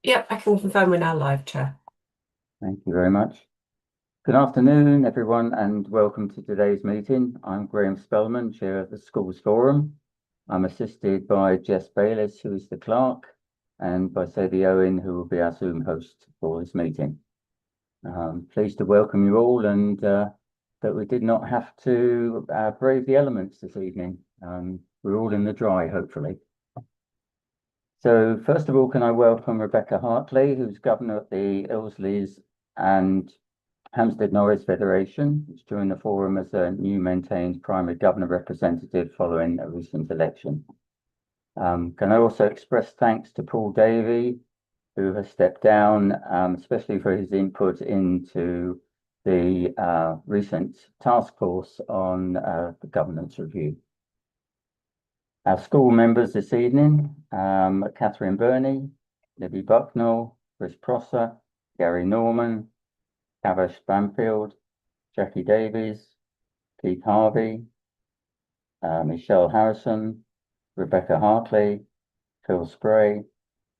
Yep, I can confirm we're now live, Chair. Thank you very much. Good afternoon, everyone, and welcome to today's meeting. I'm Graham Spellman, Chair of the Schools Forum. I'm assisted by Jess Bayliss, who is the clerk, and by Sadie Owen, who will be our Zoom host for this meeting. Pleased to welcome you all, and that we did not have to brave the elements this evening. We're all in the dry, hopefully. So first of all, can I welcome Rebecca Hartley, who's Governor of the Ilsleys and Hampstead Norris Federation, which joined the forum as a new maintained primary governor representative following a recent election. Can I also express thanks to Paul Davey, who has stepped down, especially for his input into the recent task force on the governance review. Our school members this evening, Catherine Burney, Libby Bucknell, Chris Prosser, Gary Norman, Kavish Bamfield, Jackie Davies, Keith Harvey, Michelle Harrison, Rebecca Hartley, Phil Spray,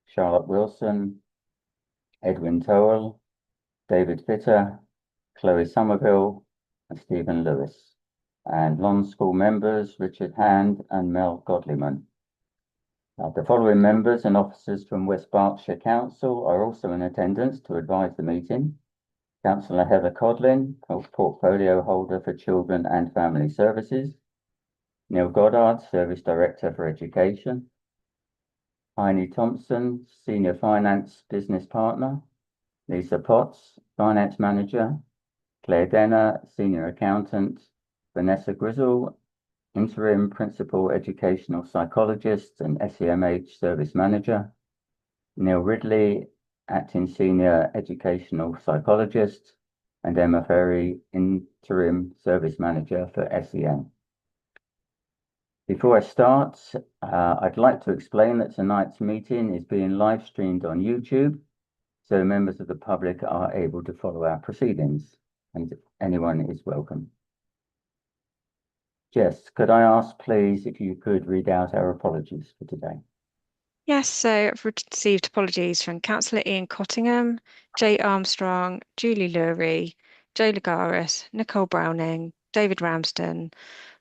Charlotte Wilson, Edwin Towell, David Fitter, Chloe Somerville, and Stephen Lewis. And Lon School members, Richard Hand and Mel Godliman. The following members and officers from West Berkshire Council are also in attendance to advise the meeting. Councillor Heather Codlin, Portfolio Holder for Children and Family Services. Neil Goddard, Service Director for Education. Heine Thompson, Senior Finance Business Partner. Lisa Potts, Finance Manager. Claire Denner, Senior Accountant. Vanessa Grizzle, Interim Principal Educational Psychologist and SEMH Service Manager. Neil Ridley, Acting Senior Educational Psychologist, and Emma Ferry, Interim Service Manager for SEN. Before I start, I'd like to explain that tonight's meeting is being live streamed on YouTube, so members of the public are able to follow our proceedings, and anyone is welcome. Jess, could I ask, please, if you could read out our apologies for today? Yes, so I've received apologies from Councillor Ian Cottingham, Jay Armstrong, Julie Lurie, Joe Lagaris, Nicole Browning, David Ramsden,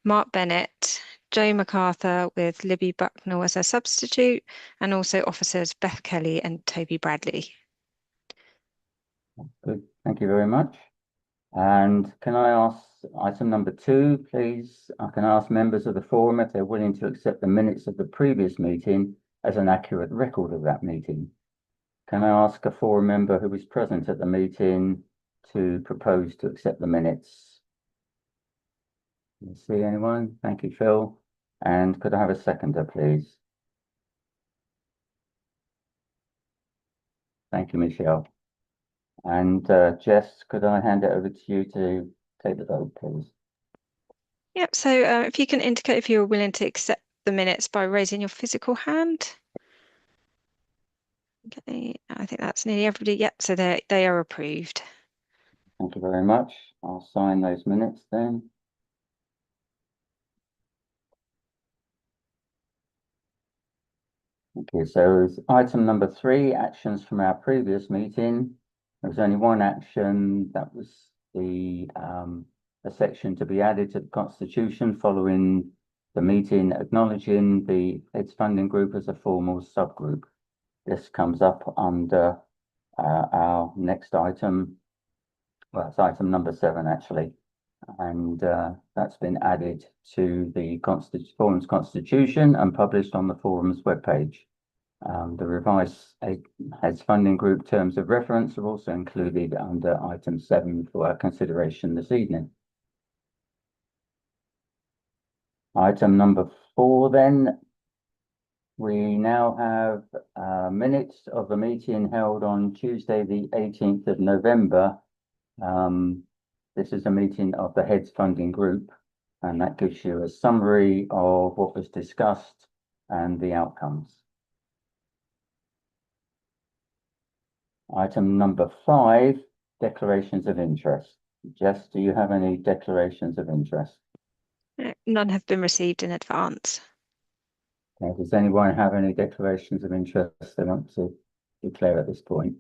Mark Bennett, Joe MacArthur with Libby Bucknell as her substitute, and also officers Beth Kelly and Toby Bradley. Good, thank you very much. And can I ask item number 2, please? I can ask members of the forum if they're willing to accept the minutes of the previous meeting as an accurate record of that meeting. Can I ask a forum member who was present at the meeting to propose to accept the minutes? Can you see anyone? Thank you, Phil. And could I have a seconder, please? Thank you, Michelle. And Jess, could I hand it over to you to take the vote, please? Yep, so if you can indicate if you're willing to accept the minutes by raising your physical hand. Okay, I think that's nearly everybody. Yep, so they are approved. Thank you very much. I'll sign those minutes then. Okay, so item number 3, actions from our previous meeting. There was only one action, that was the a section to be added to the Constitution following the meeting acknowledging the AIDS funding group as a formal subgroup. This comes up under our next item. Well, it's item number 7 actually, and that's been added to the forum's constitution and published on the forum's webpage. The revised AIDS funding group terms of reference are also included under item 7 for our consideration this evening. Item number 4 then. We now have minutes of the meeting held on Tuesday, the 18th of November. This is a meeting of the Heads Funding Group, and that gives you a summary of what was discussed and the outcomes. Item number 5, declarations of interest. Jess, do you have any declarations of interest? None have been received in advance. Okay, does anyone have any declarations of interest they want to declare at this point?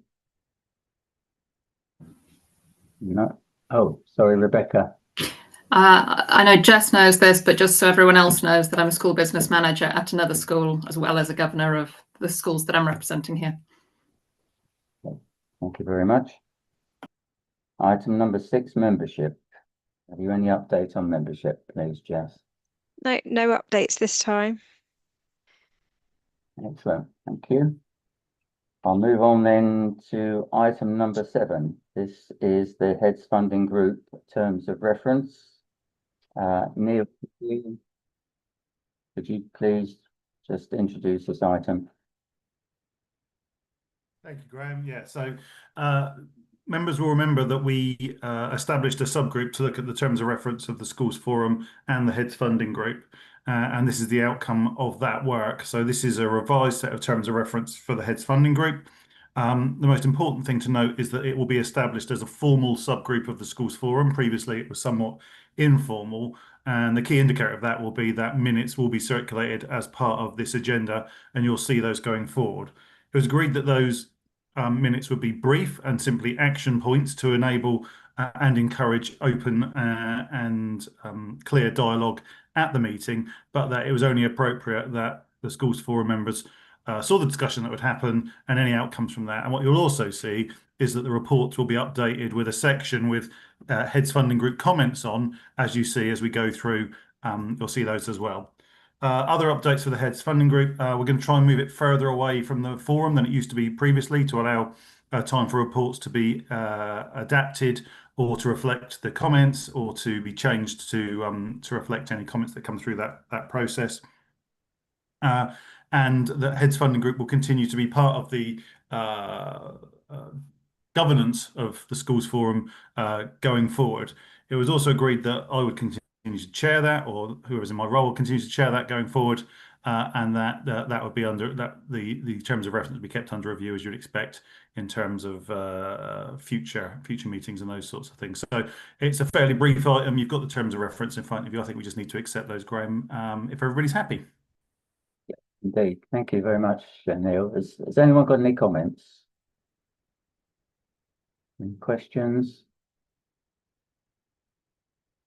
No. Oh, sorry, Rebecca. I know Jess knows this, but just so everyone else knows that I'm a school business manager at another school, as well as a governor of the schools that I'm representing here. Thank you very much. Item number 6, membership. Have you any update on membership, please, Jess? No updates this time. Excellent, thank you. I'll move on then to item number 7. This is the Heads Funding Group Terms of Reference. Neil, could you please just introduce this item? Thank you, Graham. Yeah, so members will remember that we established a subgroup to look at the terms of reference of the Schools Forum and the Heads Funding Group. And this is the outcome of that work. So this is a revised set of terms of reference for the Heads Funding Group. The most important thing to note is that it will be established as a formal subgroup of the Schools Forum. Previously, it was somewhat informal. And the key indicator of that will be that minutes will be circulated as part of this agenda, and you'll see those going forward. It was agreed that those minutes would be brief and simply action points to enable and encourage open and clear dialogue at the meeting, but that it was only appropriate that the Schools Forum members saw the discussion that would happen and any outcomes from that. And what you'll also see is that the reports will be updated with a section with Heads Funding Group comments on, as you see as we go through. You'll see those as well. Other updates for the Heads Funding Group, we're going to try and move it further away from the forum than it used to be previously to allow time for reports to be adapted or to reflect the comments or to be changed to reflect any comments that come through that process. And the Heads Funding Group will continue to be part of the governance of the Schools Forum going forward. It was also agreed that I would continue to chair that, or whoever's in my role will continue to chair that going forward, and that would be under that the terms of reference would be kept under review as you'd expect in terms of future meetings and those sorts of things. So it's a fairly brief item. You've got the terms of reference in front of you. I think we just need to accept those, Graham, if everybody's happy. Indeed, thank you very much, Neil. Has anyone got any comments? Any questions?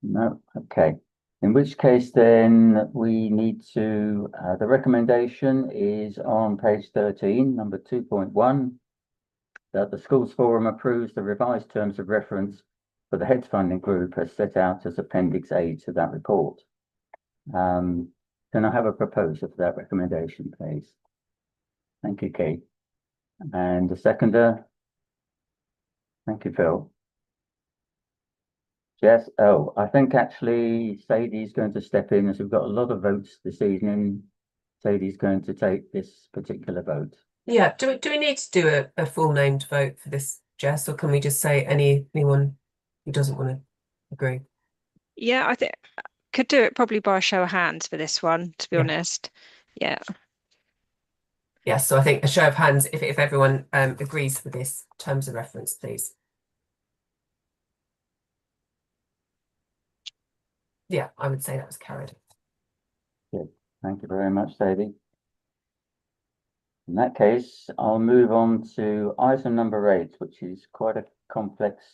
No, okay. In which case then we need to, the recommendation is on page 13, number 2.1, that the Schools Forum approves the revised terms of reference for the Heads Funding Group as set out as Appendix A to that report. Can I have a proposal for that recommendation, please? Thank you, Kate. And a seconder? Thank you, Phil. Jess, oh, I think actually Sadie's going to step in as we've got a lot of votes this evening. Sadie's going to take this particular vote. Yeah, do we need to do a full named vote for this, Jess, or can we just say anyone who doesn't want to agree? Yeah, I think could do it probably by a show of hands for this one, to be honest. Yeah. Yeah, so I think a show of hands if everyone agrees with this terms of reference, please. Yeah, I would say that was carried. Good. Thank you very much, Sadie. In that case, I'll move on to item number 8, which is quite a complex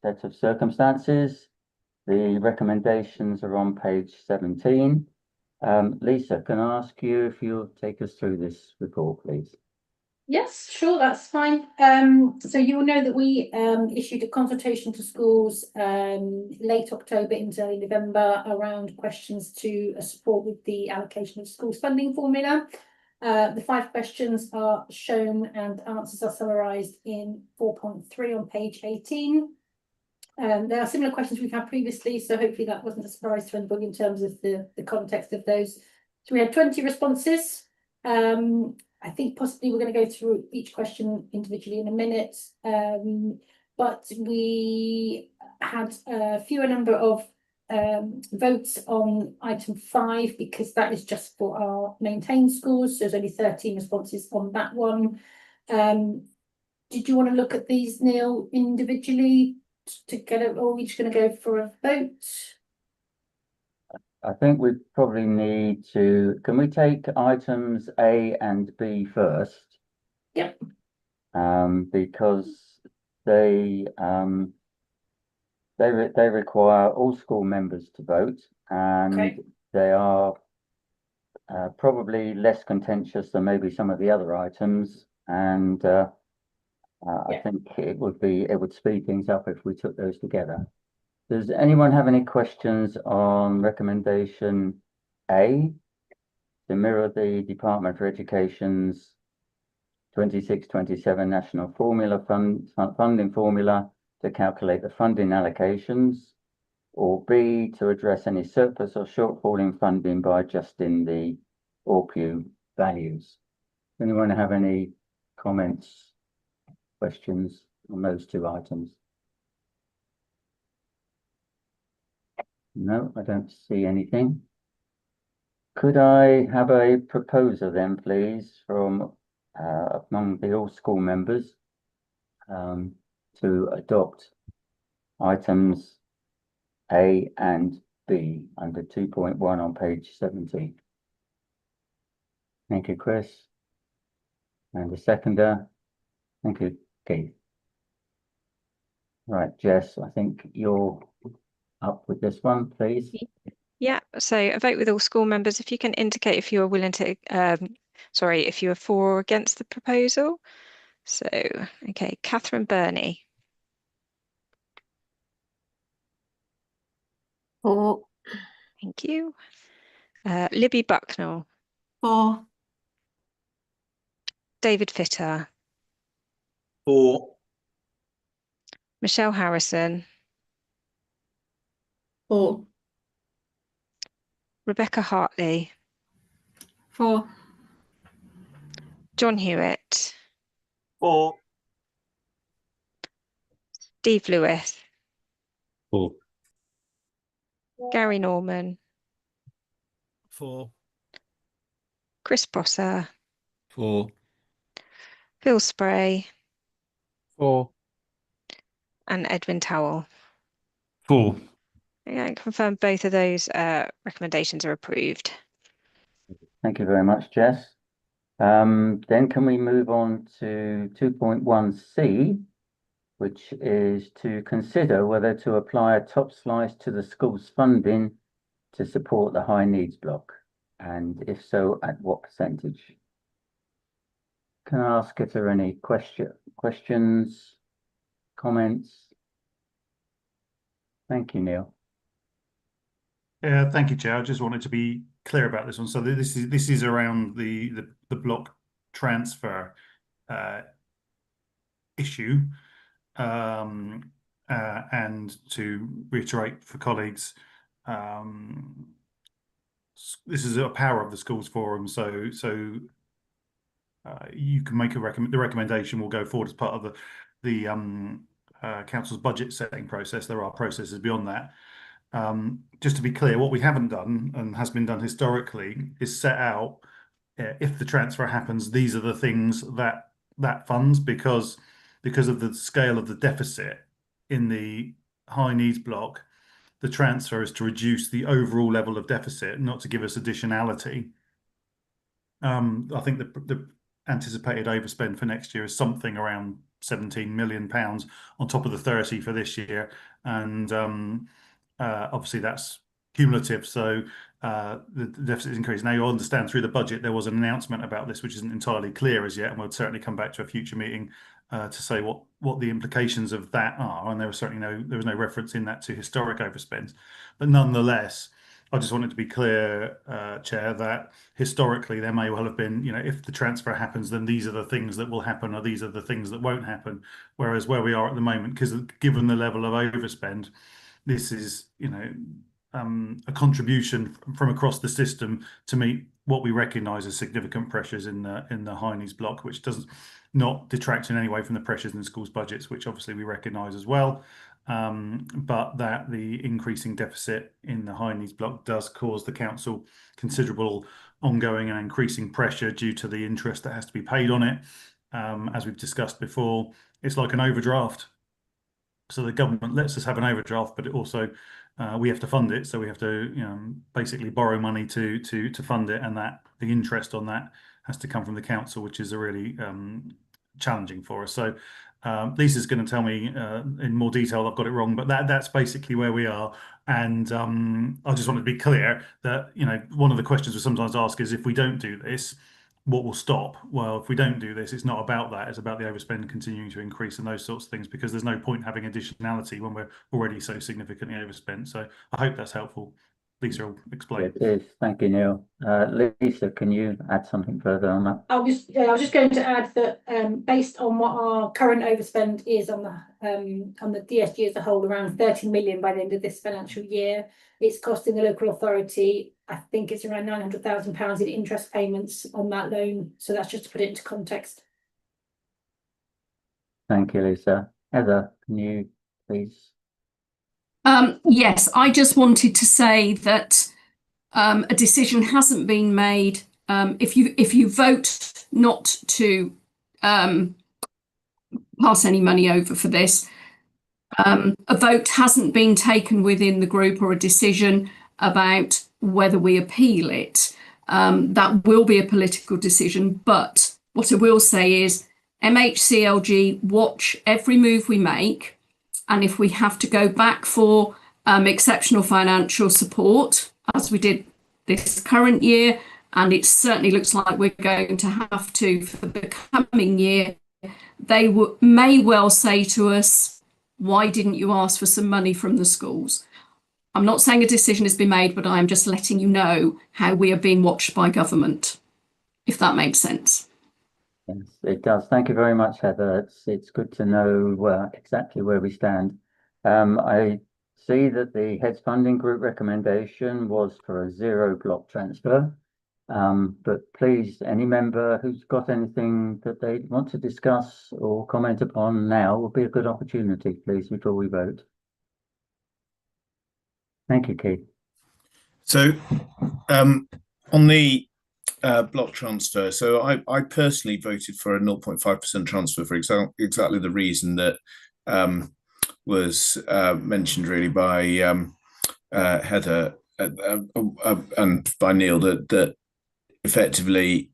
set of circumstances. The recommendations are on page 17. Lisa, can I ask you if you'll take us through this report, please? Yes, sure, that's fine. So you will know that we issued a consultation to schools late October into early November around questions to support with the allocation of schools funding formula. The 5 questions are shown and answers are summarised in 4.3 on page 18. There are similar questions we've had previously, so hopefully that wasn't a surprise to anybody in terms of the context of those. So we had 20 responses. I think possibly we're going to go through each question individually in a minute, but we had a fewer number of votes on item 5 because that is just for our maintained schools. So there's only 13 responses on that one. Did you want to look at these, Neil, individually to get it, or are we just going to go for a vote? I think we probably need to, can we take items A and B first? Yep. because they require all school members to vote, and Okay. they are probably less contentious than maybe some of the other items, and I Yeah. think it would speed things up if we took those together. Does anyone have any questions on recommendation A to mirror the Department for Education's 26-27 National Formula funding formula to calculate the funding allocations, or B to address any surplus or shortfall in funding by adjusting the ORPU values? Anyone have any comments, questions on those two items? No, I don't see anything. Could I have a proposer then, please, from among the all school members to adopt items A and B under 2.1 on page 17? Thank you, Chris. And a seconder. Thank you, Keith. Right, Jess, I think you're up with this one, please. Yeah, so a vote with all school members. If you can indicate if you are willing to, if you are for or against the proposal. So, okay, Catherine Burney, For. thank you. Libby Bucknell, For. David Fitter, For. Michelle Harrison, For. Rebecca Hartley, For. John Hewitt, For. Steve Lewis, For. Gary Norman, For. Chris Prosser, For. Phil Spray, For. and Edwin Towell. For. I confirm both of those recommendations are approved. Thank you very much, Jess. Then can we move on to 2.1C, which is to consider whether to apply a top slice to the school's funding to support the high needs block, and if so, at what percentage? Can I ask if there are any questions, comments? Thank you, Neil. Thank you, Chair. I just wanted to be clear about this one. So this is around the block transfer issue, and to reiterate for colleagues, this is a power of the schools forum. So you can make the recommendation will go forward as part of the council's budget setting process. There are processes beyond that. Just to be clear, what we haven't done and has been done historically is set out if the transfer happens, these are the things that funds, because of the scale of the deficit in the high needs block, the transfer is to reduce the overall level of deficit, not to give us additionality. I think the anticipated overspend for next year is something around £17 million on top of the 30 for this year, and obviously that's cumulative, so the deficit is increased. Now, you'll understand through the budget there was an announcement about this which isn't entirely clear as yet, and we'll certainly come back to a future meeting to say what the implications of that are, and there was no reference in that to historic overspends. But nonetheless, I just wanted to be clear, Chair, that historically there may well have been, if the transfer happens, then these are the things that will happen, or these are the things that won't happen. Whereas where we are at the moment, because given the level of overspend, this is, a contribution from across the system to meet what we recognise as significant pressures in the high needs block, which does not detract in any way from the pressures in schools' budgets, which obviously we recognise as well. But that the increasing deficit in the high needs block does cause the council considerable ongoing and increasing pressure due to the interest that has to be paid on it. As we've discussed before, it's like an overdraft. So the government lets us have an overdraft, but it also we have to fund it. So we have to, basically borrow money to fund it, and that the interest on that has to come from the council, which is a really challenging for us. So Lisa's going to tell me in more detail I've got it wrong, but that's basically where we are. And I just want to be clear that, you know, one of the questions we sometimes ask is, if we don't do this, what will stop? Well, if we don't do this, it's not about that. It's about the overspend continuing to increase and those sorts of things, because there's no point having additionality when we're already so significantly overspent. So I hope that's helpful. Lisa will explain. It is. Thank you, Neil. Lisa, can you add something further on that? I was just going to add that based on what our current overspend is on the DSG as a whole, around 30 million by the end of this financial year, it's costing the local authority, I think it's around £900,000 in interest payments on that loan. So that's just to put it into context. Thank you, Lisa. Heather, can you please? Yes, I just wanted to say that a decision hasn't been made. If you vote not to pass any money over for this, a vote hasn't been taken within the group, or a decision about whether we appeal it. That will be a political decision, but what I will say is MHCLG watch every move we make. And if we have to go back for exceptional financial support, as we did this current year, and it certainly looks like we're going to have to for the coming year, they may well say to us, why didn't you ask for some money from the schools? I'm not saying a decision has been made, but I am just letting you know how we are being watched by government, if that makes sense. Yes, it does. Thank you very much, Heather. It's good to know exactly where we stand. I see that the Heads Funding Group recommendation was for a 0 block transfer. But please, any member who's got anything that they want to discuss or comment upon now will be a good opportunity, please, before we vote. Thank you, Keith. So on the block transfer, so I personally voted for a 0.5% transfer for exactly the reason that was mentioned really by Heather and by Neil, that effectively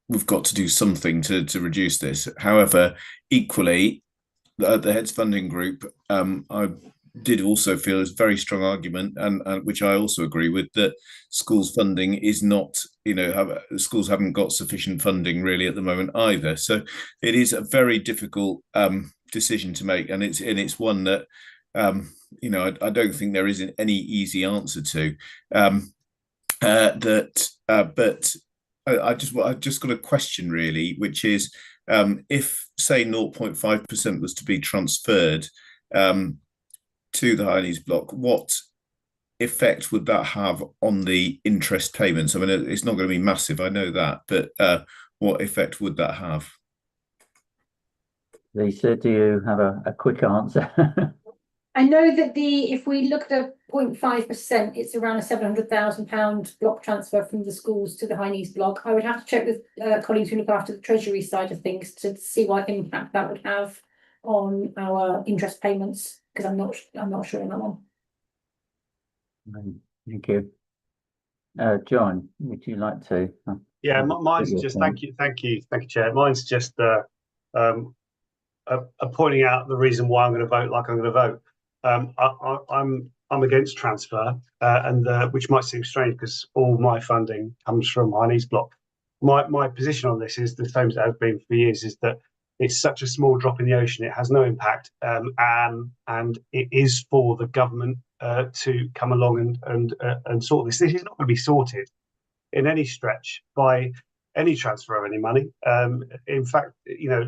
we've got to do something to reduce this. However, equally, the Heads Funding Group, I did also feel is a very strong argument, and which I also agree with, that schools funding is not, schools haven't got sufficient funding really at the moment either. So it is a very difficult decision to make, and it's one that I don't think there isn't any easy answer to. But I just got a question really, which is if say 0.5% was to be transferred to the High Needs block, what effect would that have on the interest payments? I mean, it's not going to be massive, I know that, but what effect would that have? Lisa, do you have a quick answer? I know that if we looked at 0.5%, it's around a £700,000 block transfer from the schools to the High Needs block. I would have to check with colleagues who look after the Treasury side of things to see what impact that would have on our interest payments, because I'm not sure on that one. Thank you. John, would you like to? Yeah, mine's just thank you, Chair. Mine's just pointing out the reason why I'm going to vote like I'm going to vote. I'm against transfer, and which might seem strange because all my funding comes from High Needs block. My position on this is the same as it has been for years: is that it's such a small drop in the ocean, it has no impact, and it is for the government to come along and sort this. This is not going to be sorted in any stretch by any transfer of any money. In fact,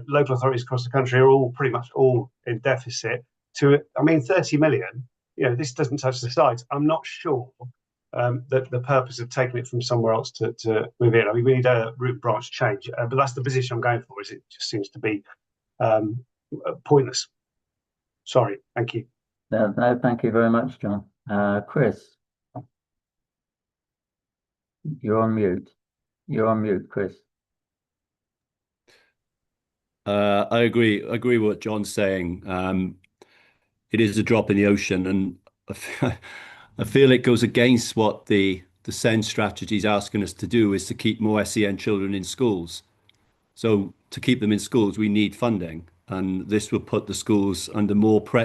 local authorities across the country are all pretty much all in deficit. 30 million. This doesn't touch the sides. I'm not sure that the purpose of taking it from somewhere else to move in. I mean, we need a root branch change, but that's the position I'm going for. Is it just seems to be pointless. Sorry. Thank you. No, thank you very much, John. Chris, you're on mute. You're on mute, Chris. I agree with what John's saying. It is a drop in the ocean, and I feel it goes against what the SEND strategy is asking us to do, is to keep more SEN children in schools. So to keep them in schools, we need funding, and this will put the schools under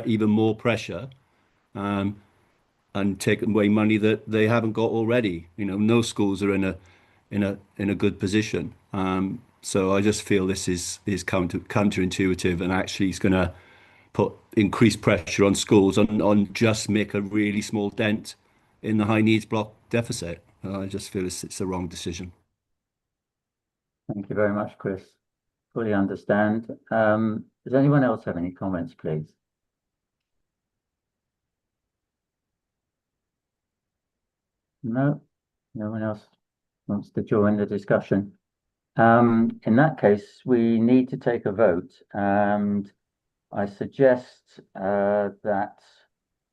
even more pressure, and take away money that they haven't got already. You know, no schools are in a good position. So I just feel this is counterintuitive, and actually is going to put increased pressure on schools on just make a really small dent in the high needs block deficit. I just feel it's the wrong decision. Thank you very much, Chris. Fully understand. Does anyone else have any comments, please? No, no one else wants to join the discussion. In that case, we need to take a vote, and I suggest that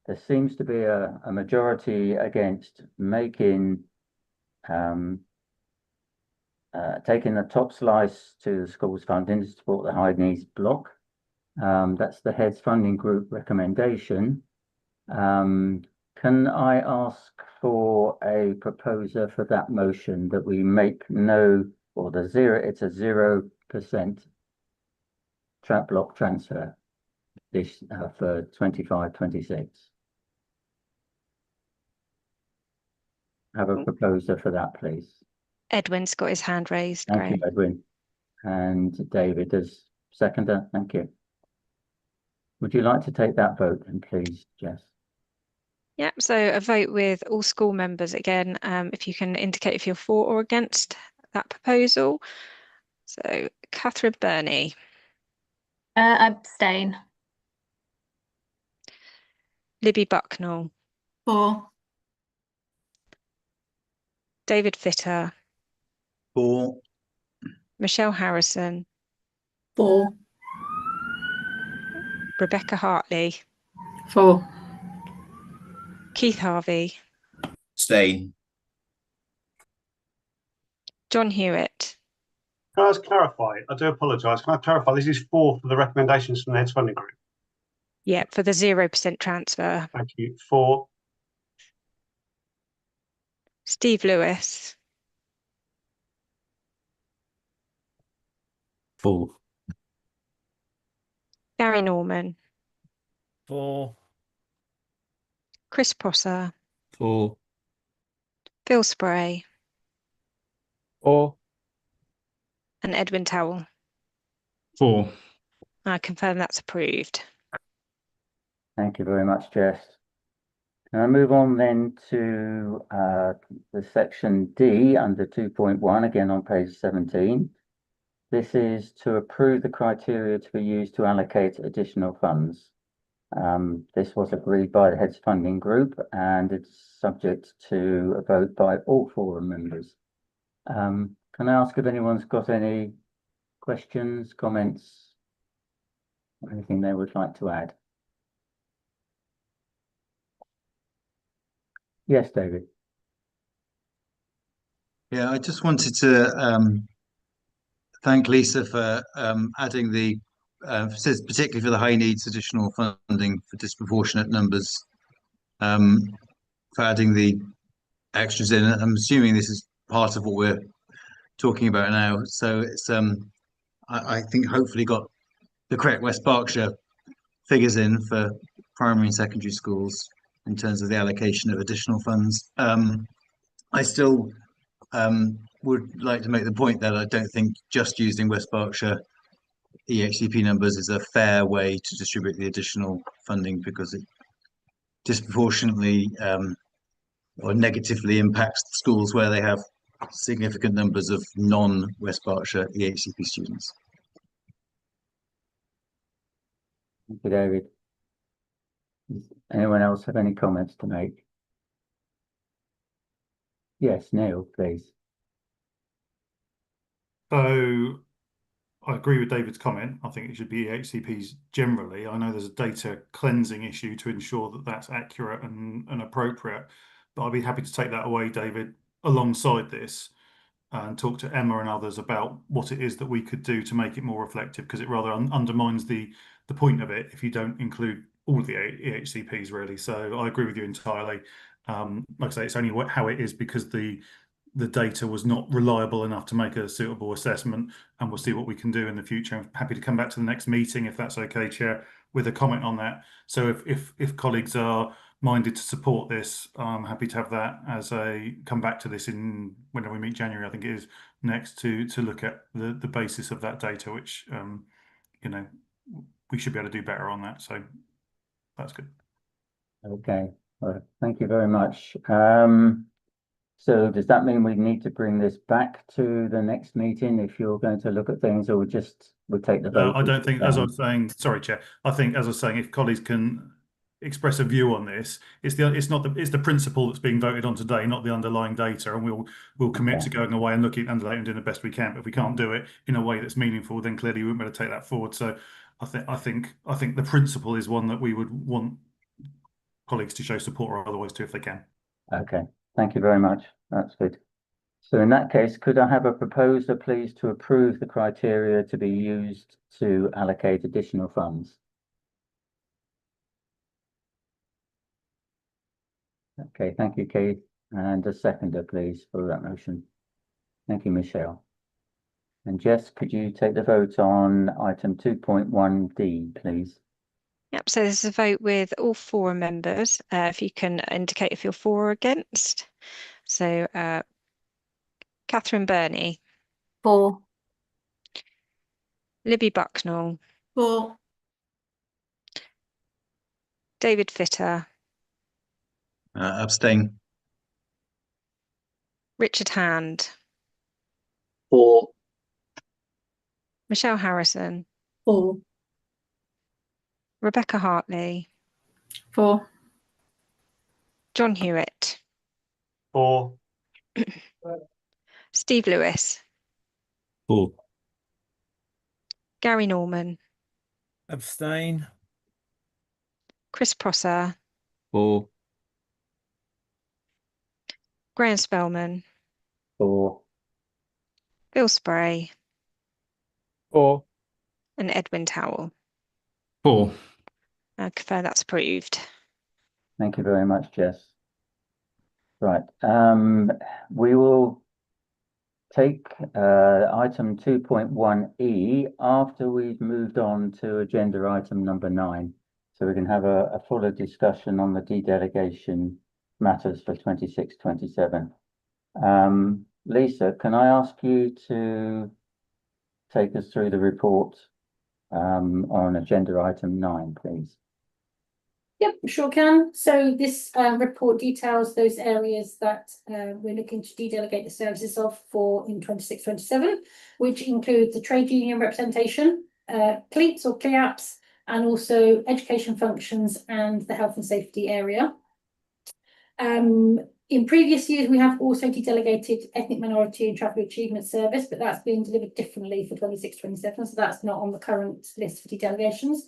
there seems to be a majority against making taking the top slice to the schools funding to support the high needs block. That's the Heads Funding Group recommendation. Can I ask for a proposer for that motion, that we make it's a 0% trap block transfer this for 25-26? Have a proposer for that, please. Edwin's got his hand raised. Thank you, Graham. Edwin. And David as seconder. Thank you. Would you like to take that vote then, please, Jess? Yep, so a vote with all school members again, if you can indicate if you're for or against that proposal. So Catherine Burney, Abstain. Libby Bucknell, For. David Fitter, For. Michelle Harrison, For. Rebecca Hartley, For. Keith Harvey, Abstain. John Hewitt. Can I just clarify? I do apologise. Can I clarify? This is for the recommendations from the Heads Funding Group. Yeah, for the 0% transfer. Thank you. For. Steve Lewis, For. Gary Norman, For. Chris Prosser, For. Phil Spray, For. and Edwin Towell. For. I confirm that's approved. Thank you very much, Jess. Can I move on then to the section D under 2.1, again on page 17. This is to approve the criteria to be used to allocate additional funds. This was agreed by the Heads Funding Group, and it's subject to a vote by all forum members. Can I ask if anyone's got any questions, comments, or anything they would like to add? Yes, David. Yeah, I just wanted to thank Lisa for adding the, particularly for the high needs additional funding for disproportionate numbers, for adding the extras in. I'm assuming this is part of what we're talking about now. So it's, I think hopefully got the correct West Berkshire figures in for primary and secondary schools in terms of the allocation of additional funds. I still would like to make the point that I don't think just using West Berkshire EHCP numbers is a fair way to distribute the additional funding, because it disproportionately or negatively impacts schools where they have significant numbers of non-West Berkshire EHCP students. Thank you, David. Does anyone else have any comments to make? Yes, Neil, please. So I agree with David's comment. I think it should be EHCPs generally. I know there's a data cleansing issue to ensure that that's accurate and appropriate, but I'd be happy to take that away, David, alongside this, and talk to Emma and others about what it is that we could do to make it more reflective, because it rather undermines the point of it if you don't include all of the EHCPs, really. So I agree with you entirely. Like I say, it's only how it is because the the data was not reliable enough to make a suitable assessment, and we'll see what we can do in the future. I'm happy to come back to the next meeting if that's okay, Chair, with a comment on that. So if colleagues are minded to support this, I'm happy to have that as a come back to this in when we meet January, I think it is next, to look at the basis of that data, which you know, we should be able to do better on that. So that's good. Okay, well, thank you very much. So does that mean we need to bring this back to the next meeting if you're going to look at things, or we'll take the vote? I don't think, as I was saying, sorry, Chair, I think, as I was saying, if colleagues can express a view on this, it's the principle that's being voted on today, not the underlying data, and we'll commit to going away and looking under that and doing the best we can. But if we can't do it in a way that's meaningful, then clearly we won't be able to take that forward. So I think the principle is one that we would want colleagues to show support, or otherwise to if they can. Okay, thank you very much. That's good. So in that case, could I have a proposer, please, to approve the criteria to be used to allocate additional funds? Okay, thank you, Keith. And a seconder, please, for that motion. Thank you, Michelle. And Jess, could you take the vote on item 2.1D, please? Yep, so this is a vote with all four members. If you can indicate if you're for or against. So Catherine Burney. For. Libby Bucknell. For. David Fitter. Abstain. Richard Hand. For. Michelle Harrison. For. Rebecca Hartley. For. John Hewitt. For. Steve Lewis. For. Gary Norman. Abstain. Chris Prosser. For. Graham Spellman. For. Bill Spray. For. And Edwin Towell. For. I confirm that's approved. Thank you very much, Jess. Right, we will take item 2.1E after we've moved on to agenda item number 9. So we can have a fuller discussion on the dedelegation matters for 26-27. Lisa, can I ask you to take us through the report on agenda item 9, please? Yep, sure can. So this report details those areas that we're looking to de-delegate the services of for in 26-27, which include the trade union representation, CLEAPs or CLEAPs, and also education functions and the health and safety area. In previous years, we have also de-delegated ethnic minority and traffic achievement service, but that's being delivered differently for 26-27, so that's not on the current list for de-delegations.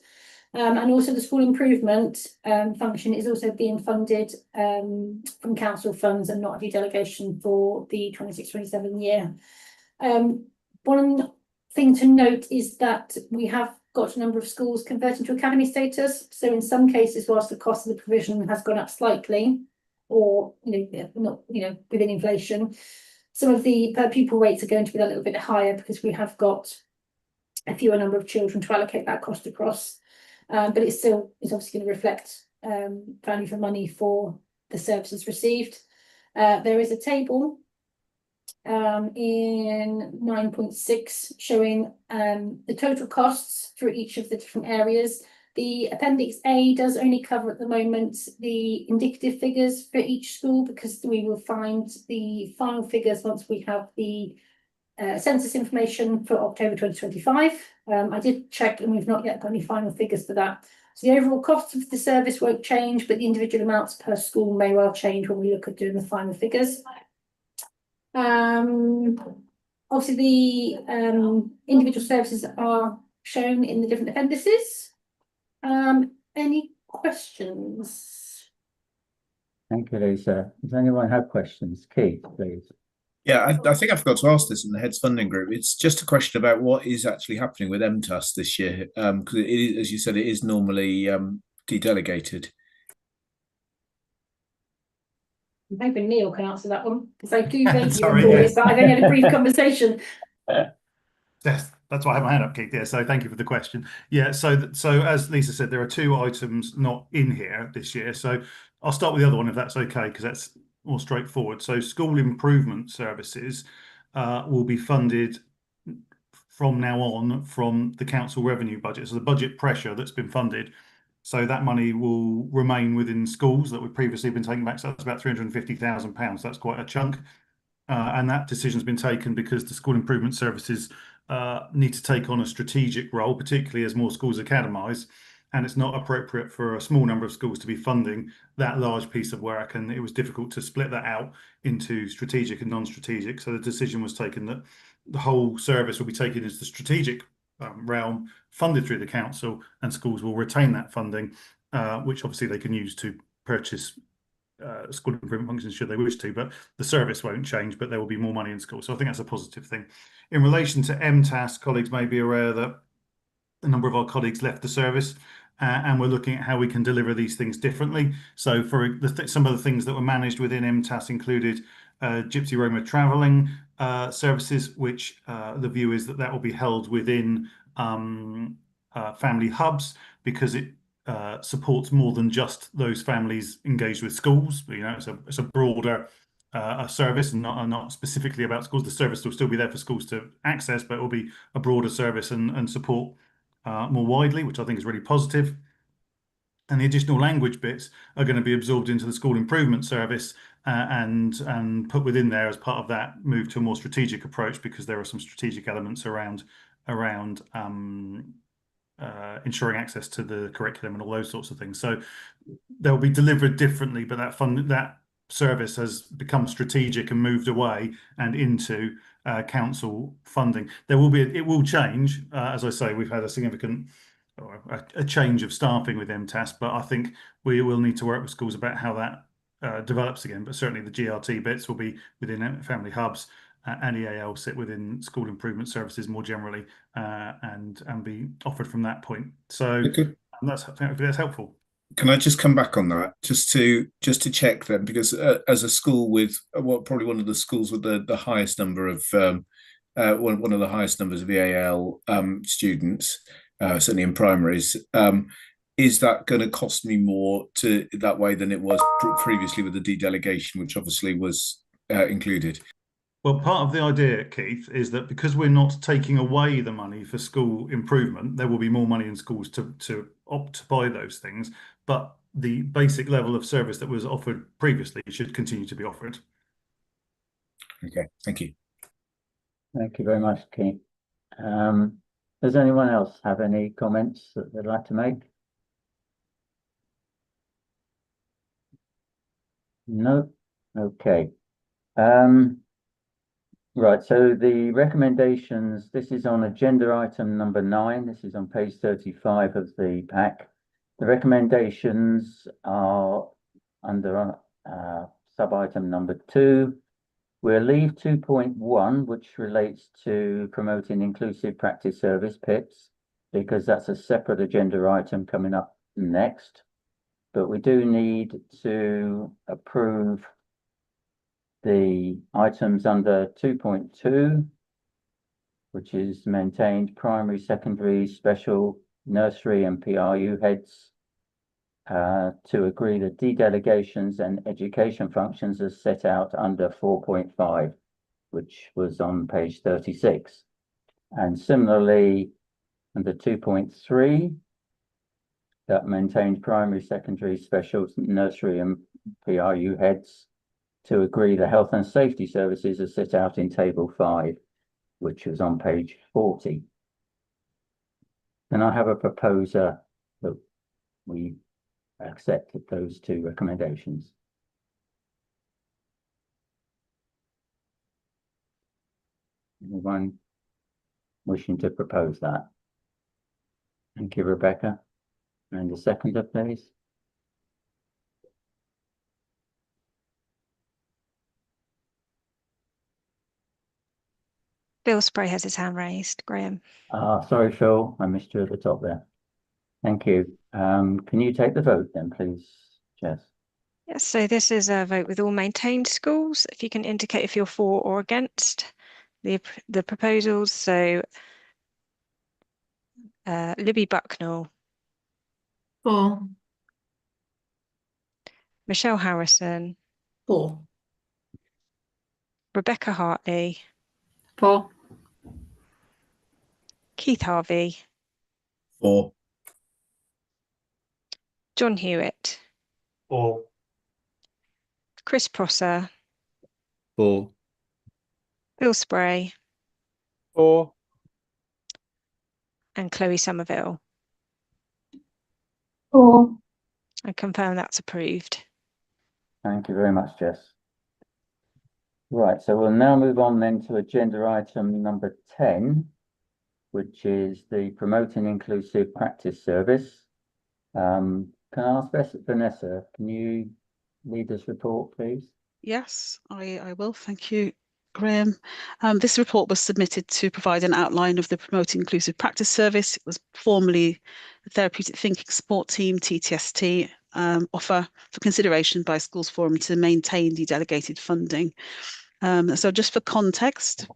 And also the school improvement function is also being funded from council funds and not a delegation for the 26-27 year. One thing to note is that we have got a number of schools converting to academy status. So in some cases, whilst the cost of the provision has gone up slightly, or not within inflation, some of the per pupil rates are going to be a little bit higher because we have got a fewer number of children to allocate that cost across. But it still is obviously going to reflect value for money for the services received. There is a table in 9.6 showing the total costs for each of the different areas. The Appendix A does only cover at the moment the indicative figures for each school, because we will find the final figures once we have the census information for October 2025. I did check and we've not yet got any final figures for that. So the overall cost of the service won't change, but the individual amounts per school may well change when we look at doing the final figures. Obviously the individual services are shown in the different appendices. Any questions? Thank you, Lisa. Does anyone have questions? Keith, please. Yeah, I think I forgot to ask this in the Heads Funding Group. It's just a question about what is actually happening with MTUS this year, because it is, as you said, it is normally de-delegated. I'm hoping Neil can answer that one, because I do vaguely Sorry, recall yes. this, but I've only had a brief conversation. Yes, that's why I have my hand up, Keith. Yeah, so thank you for the question. Yeah, so as Lisa said, there are 2 items not in here this year. So I'll start with the other one if that's okay, because that's more straightforward. So school improvement services will be funded from now on from the council revenue budget. So the budget pressure that's been funded. So that money will remain within schools that we've previously been taking back. So that's about £350,000. That's quite a chunk. And that decision's been taken because the school improvement services need to take on a strategic role, particularly as more schools academise, and it's not appropriate for a small number of schools to be funding that large piece of work, and it was difficult to split that out into strategic and non-strategic. So the decision was taken that the whole service will be taken into the strategic realm, funded through the council, and schools will retain that funding, which obviously they can use to purchase school improvement functions should they wish to, but the service won't change, but there will be more money in school. So I think that's a positive thing. In relation to MTAS, colleagues may be aware that a number of our colleagues left the service, and we're looking at how we can deliver these things differently. So for some of the things that were managed within MTAS included Gypsy Roma travelling services, which the view is that will be held within family hubs, because it supports more than just those families engaged with schools. You know, it's a broader service, and not specifically about schools. The service will still be there for schools to access, but it will be a broader service and support more widely, which I think is really positive. And the additional language bits are going to be absorbed into the school improvement service and put within there as part of that move to a more strategic approach, because there are some strategic elements around ensuring access to the curriculum and all those sorts of things. So they'll be delivered differently, but that service has become strategic and moved away and into council funding. It will change. As I say, we've had a significant a change of staffing with MTAS, but I think we will need to work with schools about how that develops again. But certainly the GRT bits will be within family hubs, and EAL sit within school improvement services more generally, and be offered from that point. So hopefully that's helpful. Can I just come back on that, just to check then, because as a school with probably one of the schools with the highest number of one of the highest numbers of EAL students, certainly in primaries, is that going to cost me more that way than it was previously with the dedelegation, which obviously was included? Well, part of the idea, Keith, is that because we're not taking away the money for school improvement, there will be more money in schools to opt to buy those things. But the basic level of service that was offered previously should continue to be offered. Okay, thank you. Thank you very much, Keith. Does anyone else have any comments that they'd like to make? No? Okay. Right, so the recommendations, this is on agenda item number 9. This is on page 35 of the pack. The recommendations are under sub-item number 2. We'll leave 2.1, which relates to promoting inclusive practice service, PIPS, because that's a separate agenda item coming up next. But we do need to approve the items under 2.2, which is maintained primary, secondary, special, nursery and PRU heads, to agree the dedelegations and education functions as set out under 4.5, which was on page 36. And similarly, under 2.3, that maintained primary, secondary, special, nursery and PRU heads, to agree the health and safety services are set out in table 5, which was on page 40. Can I have a proposer that we accept those 2 recommendations? Anyone wishing to propose that? Thank you, Rebecca. And the seconder, please. Phil Spray has his hand raised. Graham. Sorry, Phil, I missed you at the top there. Thank you. Can you take the vote then, please, Jess? Yes, so this is a vote with all maintained schools. If you can indicate if you're for or against the proposals. So Libby Bucknell, For. Michelle Harrison, For. Rebecca Hartley, For. Keith Harvey, For. John Hewitt, For. Chris Prosser, 4. Bill Spray, 4. and Chloe Somerville. For. I confirm that's approved. Thank you very much, Jess. Right, so we'll now move on then to agenda item number 10, which is the Promoting Inclusive Practice Service. Can I ask Vanessa, can you lead this report, please? Yes, I will. Thank you, Graham. This report was submitted to provide an outline of the Promoting Inclusive Practice Service. It was formerly the Therapeutic Thinking Support Team, TTST, offer for consideration by Schools Forum to maintain the delegated funding. So just for context,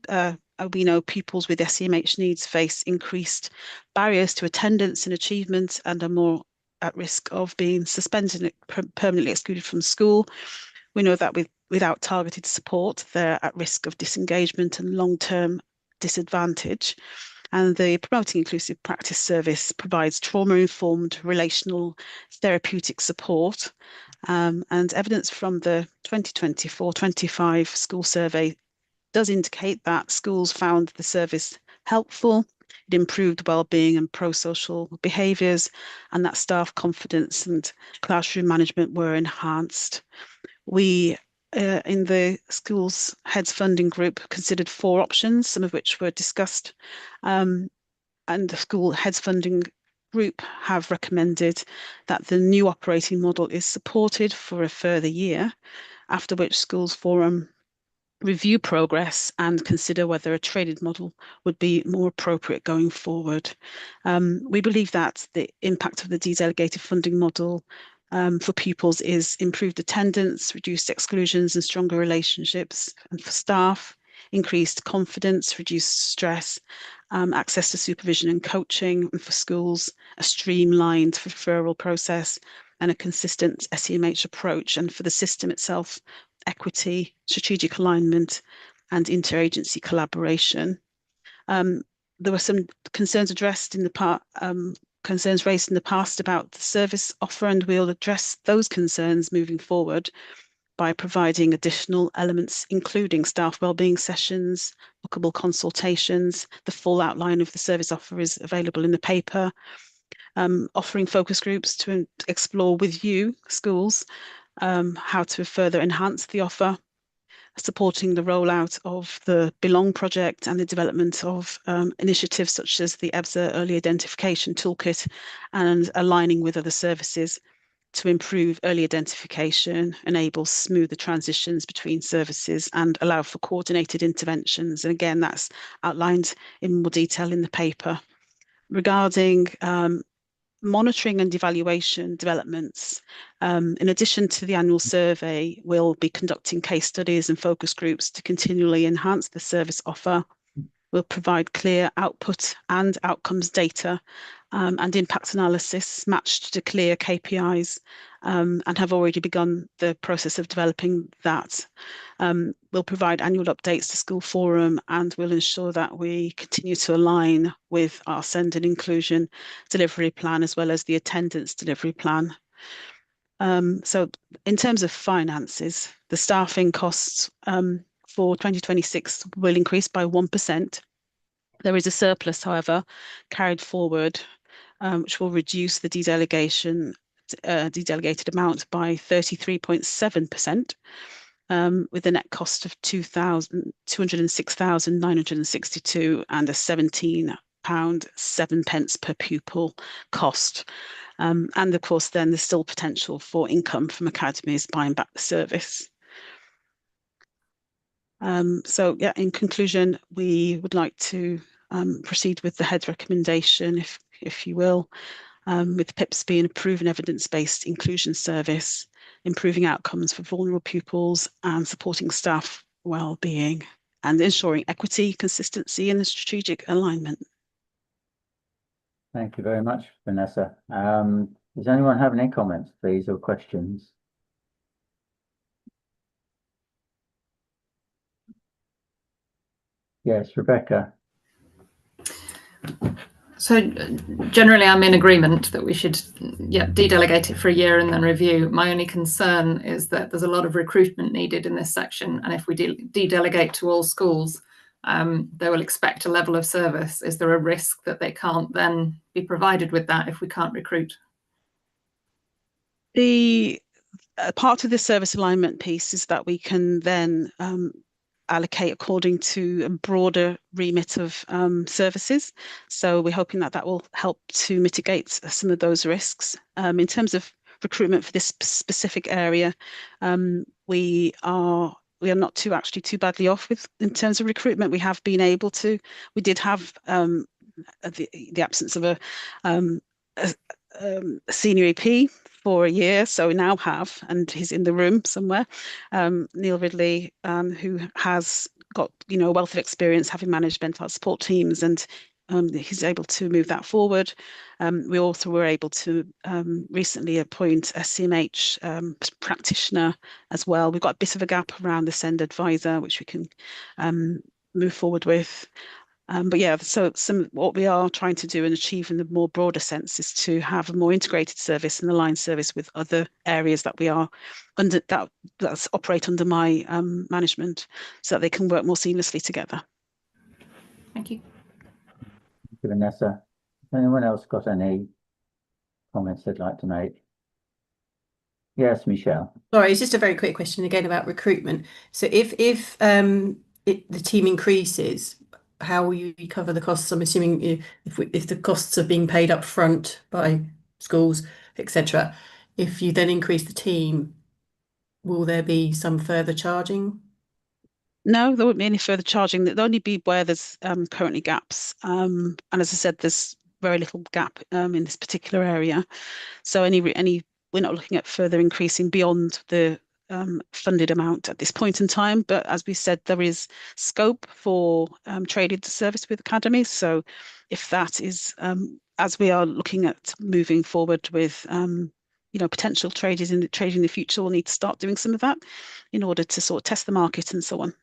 we know pupils with SEMH needs face increased barriers to attendance and achievement and are more at risk of being suspended and permanently excluded from school. We know that without targeted support, they're at risk of disengagement and long-term disadvantage. And the Promoting Inclusive Practice Service provides trauma-informed relational therapeutic support. And evidence from the 2024-25 school survey does indicate that schools found the service helpful. It improved well-being and pro-social behaviours, and that staff confidence and classroom management were enhanced. We, in the schools heads funding group, considered 4 options, some of which were discussed, and the school heads funding group have recommended that the new operating model is supported for a further year, after which Schools Forum review progress and consider whether a traded model would be more appropriate going forward. We believe that the impact of the dedelegated funding model for pupils is improved attendance, reduced exclusions and stronger relationships, and for staff, increased confidence, reduced stress, access to supervision and coaching, and for schools, a streamlined referral process and a consistent SEMH approach, and for the system itself, equity, strategic alignment, and interagency collaboration. There were some concerns addressed in the part, concerns raised in the past about the service offer, and we'll address those concerns moving forward by providing additional elements, including staff wellbeing sessions, bookable consultations. The full outline of the service offer is available in the paper. Offering focus groups to explore with you, schools, how to further enhance the offer, supporting the rollout of the Belong project and the development of initiatives such as the EBSA Early Identification Toolkit, and aligning with other services to improve early identification, enable smoother transitions between services, and allow for coordinated interventions. And again, that's outlined in more detail in the paper. Regarding monitoring and evaluation developments, in addition to the annual survey, we'll be conducting case studies and focus groups to continually enhance the service offer. We'll provide clear output and outcomes data and impact analysis matched to clear KPIs, and have already begun the process of developing that. We'll provide annual updates to School Forum, and we'll ensure that we continue to align with our SEND and inclusion delivery plan as well as the attendance delivery plan. So in terms of finances, the staffing costs for 2026 will increase by 1%. There is a surplus, however, carried forward, which will reduce the dedelegated amount by 33.7%, with a net cost of £206,962 and a £17.07 per pupil cost. And of course, then there's still potential for income from academies buying back the service. So yeah, in conclusion, we would like to proceed with the head's recommendation, if you will, with PIPS being a proven evidence-based inclusion service, improving outcomes for vulnerable pupils and supporting staff well-being and ensuring equity, consistency and strategic alignment. Thank you very much, Vanessa. Does anyone have any comments, please, or questions? Yes, Rebecca. So generally, I'm in agreement that we should, de-delegate it for a year and then review. My only concern is that there's a lot of recruitment needed in this section, and if we de-delegate to all schools, they will expect a level of service. Is there a risk that they can't then be provided with that if we can't recruit? The part of the service alignment piece is that we can then allocate according to a broader remit of services. So we're hoping that that will help to mitigate some of those risks. In terms of recruitment for this specific area, we are not too badly off in terms of recruitment. We have been able to. We did have the absence of a senior EP for a year, so we now have, and he's in the room somewhere, Neil Ridley, who has got a wealth of experience having managed mental health support teams, and he's able to move that forward. We also were able to recently appoint a CMH practitioner as well. We've got a bit of a gap around the SEND advisor, which we can move forward with. But yeah, so what we are trying to do and achieve in the more broader sense is to have a more integrated service and align service with other areas that we are under that operate under my management, so that they can work more seamlessly together. Thank you. Thank you, Vanessa. Has anyone else got any comments they'd like to make? Yes, Michelle. Sorry, it's just a very quick question again about recruitment. So if the team increases, how will you cover the costs? I'm assuming if the costs are being paid up front by schools, etc. If you then increase the team, will there be some further charging? No, there won't be any further charging. There'll only be where there's currently gaps. And as I said, there's very little gap in this particular area. So we're not looking at further increasing beyond the funded amount at this point in time, but as we said, there is scope for trading the service with academies. So if that is, as we are looking at moving forward with potential traders in the future, we'll need to start doing some of that in order to sort of test the market and so on.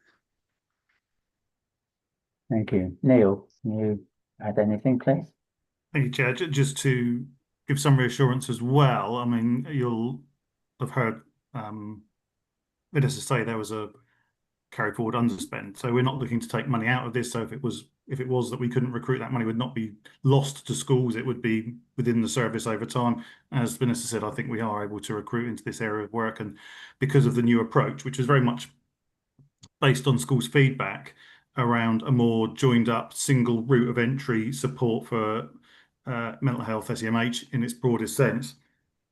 Thank you. Neil, can you add anything, please? Thank you, Chair. Just to give some reassurance as well, I mean, you'll have heard Vanessa say there was a carry forward underspend. So we're not looking to take money out of this. So if it was that we couldn't recruit, that money would not be lost to schools. It would be within the service over time. As Vanessa said, I think we are able to recruit into this area of work, and because of the new approach, which is very much based on schools' feedback around a more joined up single route of entry support for mental health SEMH in its broadest sense,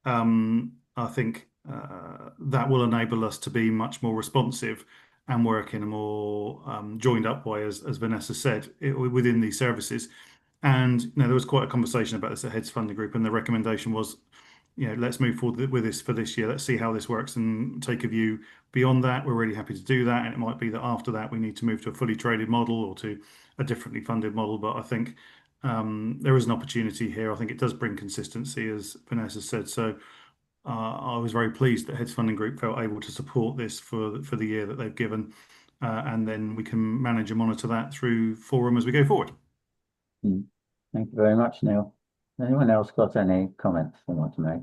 I think that will enable us to be much more responsive and work in a more joined up way, as Vanessa said, within these services. And there was quite a conversation about this at Heads Funding Group, and the recommendation was, let's move forward with this for this year. Let's see how this works and take a view beyond that. We're really happy to do that. And it might be that after that, we need to move to a fully traded model or to a differently funded model. But I think there is an opportunity here. I think it does bring consistency, as Vanessa said. So I was very pleased that Heads Funding Group felt able to support this for the year that they've given. And then we can manage and monitor that through Forum as we go forward. Thank you very much, Neil. Anyone else got any comments they want to make?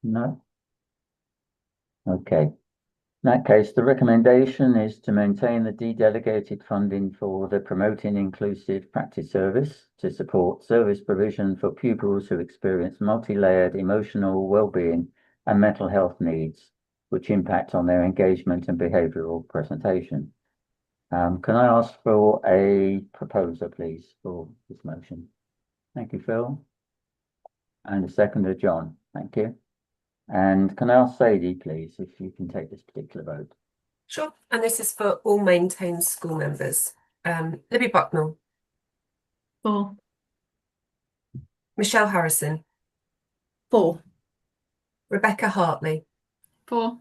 No? Okay. In that case, the recommendation is to maintain the de-delegated funding for the Promoting Inclusive Practice Service to support service provision for pupils who experience multi-layered emotional well-being and mental health needs, which impact on their engagement and behavioural presentation. Can I ask for a proposer, please, for this motion? Thank you, Phil. And a seconder, John. Thank you. And can I ask Sadie, please, if you can take this particular vote? Sure. And this is for all maintained school members. Libby Bucknell. 4. Michelle Harrison. 4. Rebecca Hartley, 4.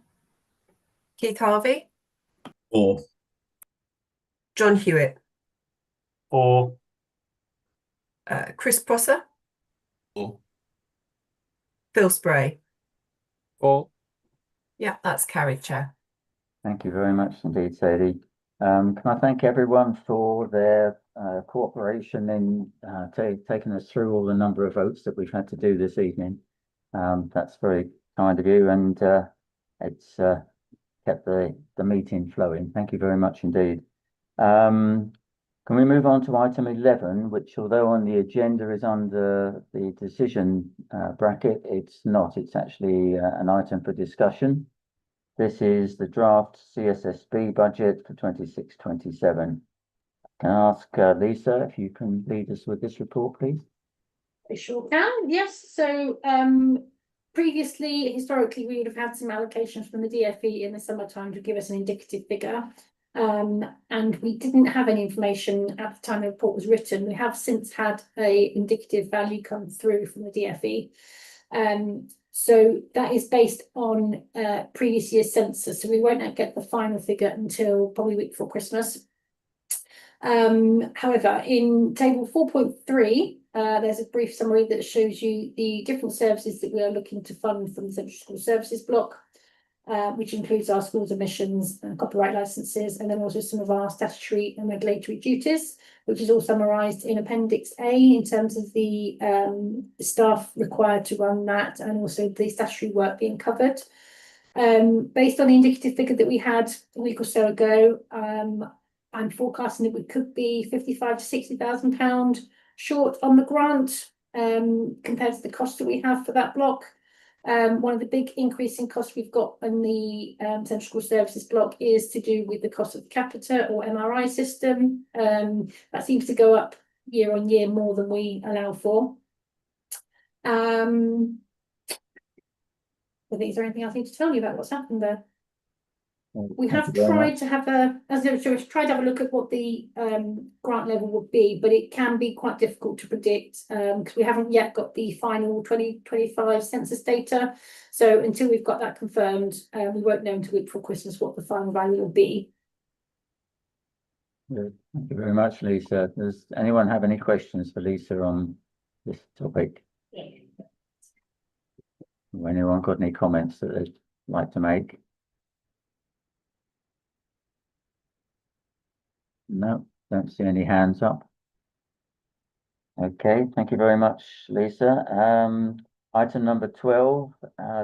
Keith Harvey, 4. John Hewitt, 4. Chris Prosser, 4. Phil Spray. 4. Yeah, that's carried, Chair. Thank you very much indeed, Sadie. Can I thank everyone for their cooperation in taking us through all the number of votes that we've had to do this evening. That's very kind of you, and it's kept the meeting flowing. Thank you very much indeed. Can we move on to item 11, which, although on the agenda is under the decision bracket, it's not. It's actually an item for discussion. This is the draft CSSB budget for 26-27. Can I ask Lisa if you can lead us with this report, please? I sure can, yes. So historically, we would have had some allocations from the DFE in the summertime to give us an indicative figure. And we didn't have any information at the time the report was written. We have since had a indicative value come through from the DFE. So that is based on previous year's census. So we won't get the final figure until probably a week before Christmas. However, in table 4.3, there's a brief summary that shows you the different services that we are looking to fund from the Central School Services block, which includes our schools admissions and copyright licenses, and then also some of our statutory and regulatory duties, which is all summarised in Appendix A in terms of the staff required to run that, and also the statutory work being covered. Based on the indicative figure that we had a week or so ago, I'm forecasting that we could be £55,000 to £60,000 short on the grant compared to the cost that we have for that block. One of the big increasing costs we've got in the Central School Services block is to do with the cost of the Capita or MRI system. That seems to go up year on year more than we allow for. I think, is there anything else I need to tell you about what's happened there? We have tried to have a look at what the grant level would be, but it can be quite difficult to predict because we haven't yet got the final 2025 census data. So until we've got that confirmed, we won't know until week before Christmas what the final value will be. Good. Thank you very much, Lisa. Does anyone have any questions for Lisa on this topic? Or anyone got any comments that they'd like to make? No, don't see any hands up. Okay, thank you very much, Lisa. Item number 12,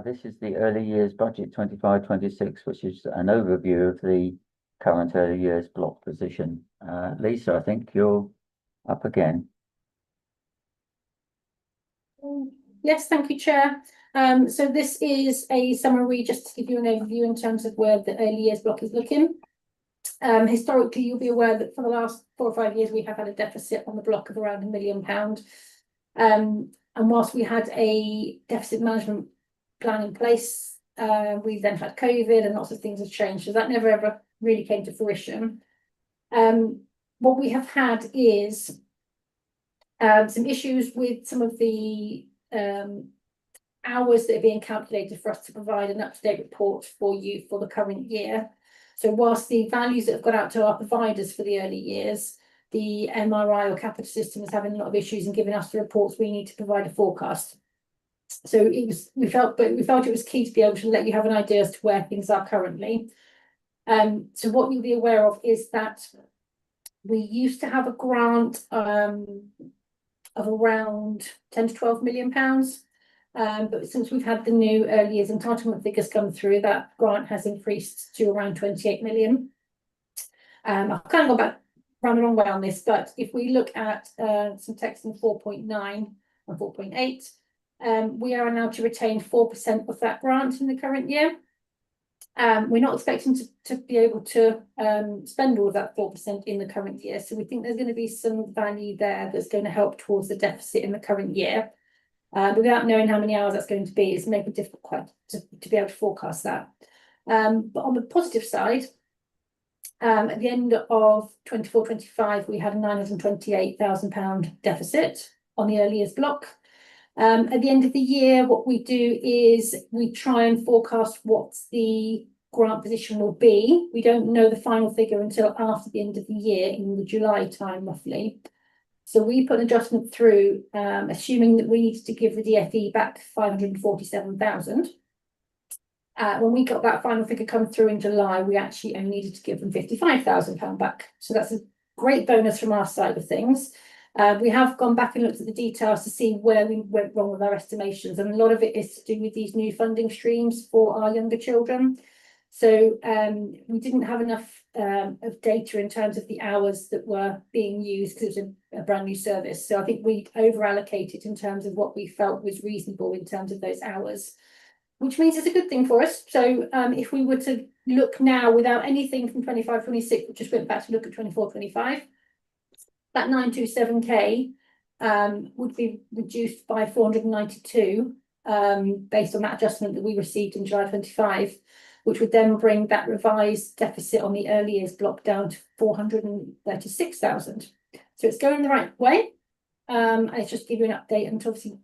this is the early years budget 25-26, which is an overview of the current early years block position. Lisa, I think you're up again. Yes, thank you, Chair. So this is a summary just to give you an overview in terms of where the early years block is looking. Historically, you'll be aware that for the last 4 or 5 years, we have had a deficit on the block of around £1 million. And whilst we had a deficit management plan in place, we've then had COVID and lots of things have changed. So that never ever really came to fruition. What we have had is some issues with some of the hours that are being calculated for us to provide an up-to-date report for you for the current year. So whilst the values that have gone out to our providers for the early years, the MRI or Capita system is having a lot of issues and giving us the reports we need to provide a forecast. So we felt it was key to be able to let you have an idea as to where things are currently. So what you'll be aware of is that we used to have a grant of around £10 to £12 million. But since we've had the new early years entitlement figures come through, that grant has increased to around 28 million. I've kind of got round the wrong way on this, but if we look at some text in 4.9 and 4.8, we are now to retain 4% of that grant in the current year. We're not expecting to be able to spend all of that 4% in the current year. So we think there's going to be some value there that's going to help towards the deficit in the current year. Without knowing how many hours that's going to be, it's maybe difficult to be able to forecast that. But on the positive side, at the end of 24-25, we had a £928,000 deficit on the early years block. At the end of the year, what we do is we try and forecast what the grant position will be. We don't know the final figure until after the end of the year, in the July time roughly. So we put an adjustment through, assuming that we needed to give the DFE back 547,000. When we got that final figure come through in July, we actually only needed to give them £55,000 back. So that's a great bonus from our side of things. We have gone back and looked at the details to see where we went wrong with our estimations, and a lot of it is to do with these new funding streams for our younger children. So we didn't have enough of data in terms of the hours that were being used, because it was a brand new service. So I think we over allocated in terms of what we felt was reasonable in terms of those hours, which means it's a good thing for us. So if we were to look now without anything from 25-26, we just went back to look at 24-25, that 927k would be reduced by 492 based on that adjustment that we received in July 25, which would then bring that revised deficit on the early years block down to 436,000. So it's going the right way. I just give you an update and to obviously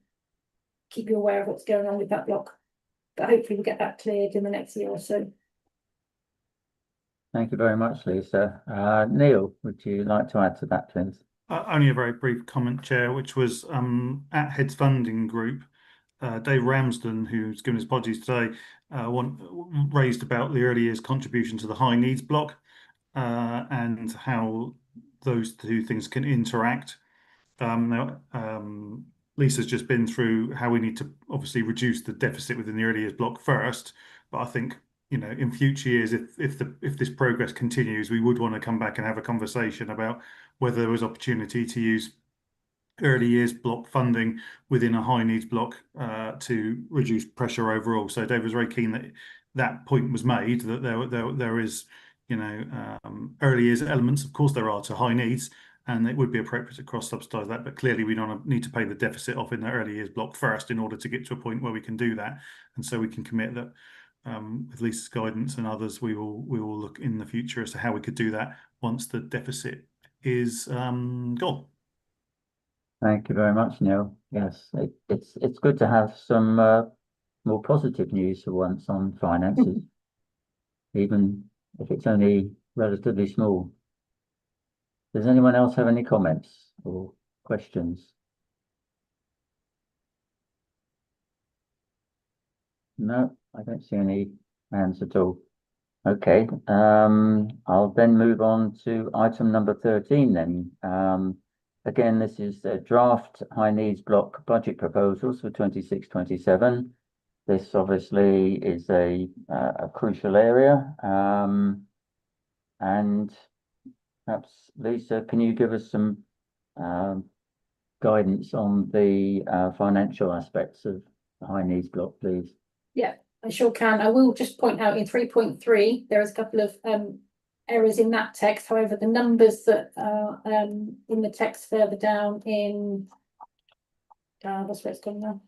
keep you aware of what's going on with that block. But hopefully we'll get that cleared in the next year or so. Thank you very much, Lisa. Neil, would you like to add to that, please? Only a very brief comment, Chair, which was at Heads Funding Group, Dave Ramsden, who's given his apologies today, raised about the early years contribution to the high needs block and how those two things can interact. Lisa's just been through how we need to obviously reduce the deficit within the early years block first, but I think, you know, in future years, if this progress continues, we would want to come back and have a conversation about whether there was opportunity to use early years block funding within a high needs block to reduce pressure overall. So Dave was very keen that that point was made, that there is, you know, early years elements, of course there are, to high needs, and it would be appropriate to cross-subsidise that, but clearly we don't need to pay the deficit off in the early years block first in order to get to a point where we can do that. And so we can commit that with Lisa's guidance and others, we will look in the future as to how we could do that once the deficit is gone. Thank you very much, Neil. Yes, it's good to have some more positive news for once on finances, even if it's only relatively small. Does anyone else have any comments or questions? No, I don't see any hands at all. Okay, I'll then move on to item number 13 then. Again, this is a draft high needs block budget proposals for 26-27. This obviously is a crucial area. And perhaps, Lisa, can you give us some guidance on the financial aspects of the high needs block, please? Yeah, I sure can. I will just point out in 3.3, there is a couple of errors in that text. However, the numbers that are in the text further down in, what's where it's gone now?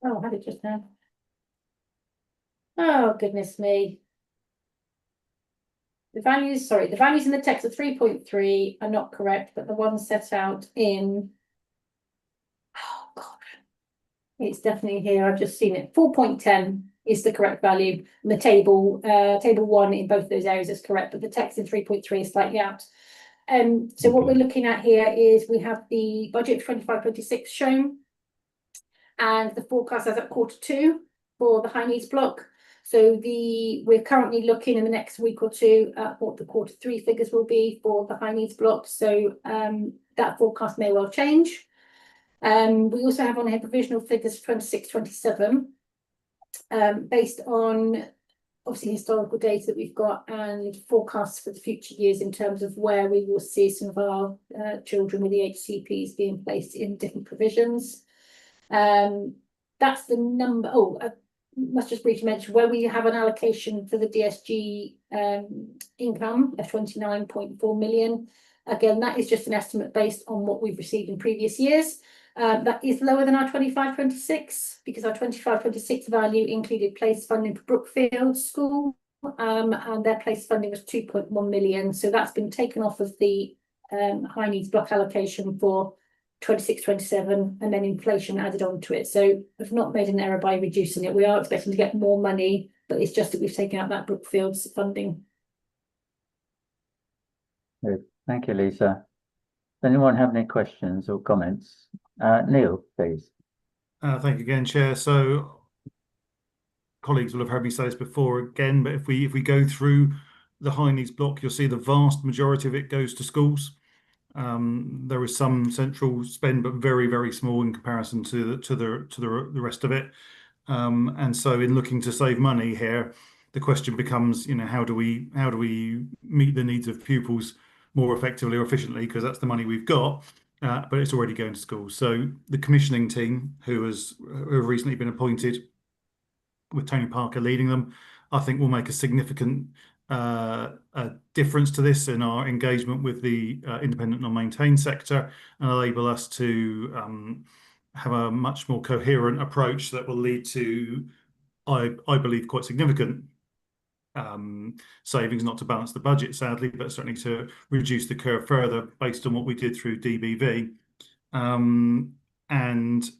Oh, I had it just now. Oh, goodness me. The values in the text of 3.3 are not correct, but the ones set out in, oh God, it's definitely here. I've just seen it. 4.10 is the correct value. And the table 1 in both of those areas is correct, but the text in 3.3 is slightly out. So what we're looking at here is we have the budget for 25-26 shown, and the forecast as at Q2 for the high needs block. So we're currently looking in the next week or two at what the Q3 figures will be for the high needs block. So that forecast may well change. We also have on here provisional figures for 26-27, based on obviously historical data that we've got and forecasts for the future years in terms of where we will see some of our children with the HCPs being placed in different provisions. That's the number. Oh, I must just briefly mention where we have an allocation for the DSG income of 29.4 million. Again, that is just an estimate based on what we've received in previous years. That is lower than our 25-26 because our 25-26 value included place funding for Brookfield School, and their place funding was 2.1 million. So that's been taken off of the high needs block allocation for 26, 27, and then inflation added on to it. So we've not made an error by reducing it. We are expecting to get more money, but it's just that we've taken out that Brookfields funding. Good. Thank you, Lisa. Does anyone have any questions or comments? Neil, please. Thank you again, Chair. So colleagues will have heard me say this before again, but if we go through the high needs block, you'll see the vast majority of it goes to schools. There is some central spend, but very, very small in comparison to the rest of it. And so in looking to save money here, the question becomes, you know, how do we meet the needs of pupils more effectively or efficiently, because that's the money we've got, but it's already going to schools. So the commissioning team, who have recently been appointed, with Tony Parker leading them, I think will make a significant difference to this in our engagement with the independent non-maintained sector, and enable us to have a much more coherent approach that will lead to, I believe, quite significant savings, not to balance the budget, sadly, but certainly to reduce the curve further based on what we did through DBV. And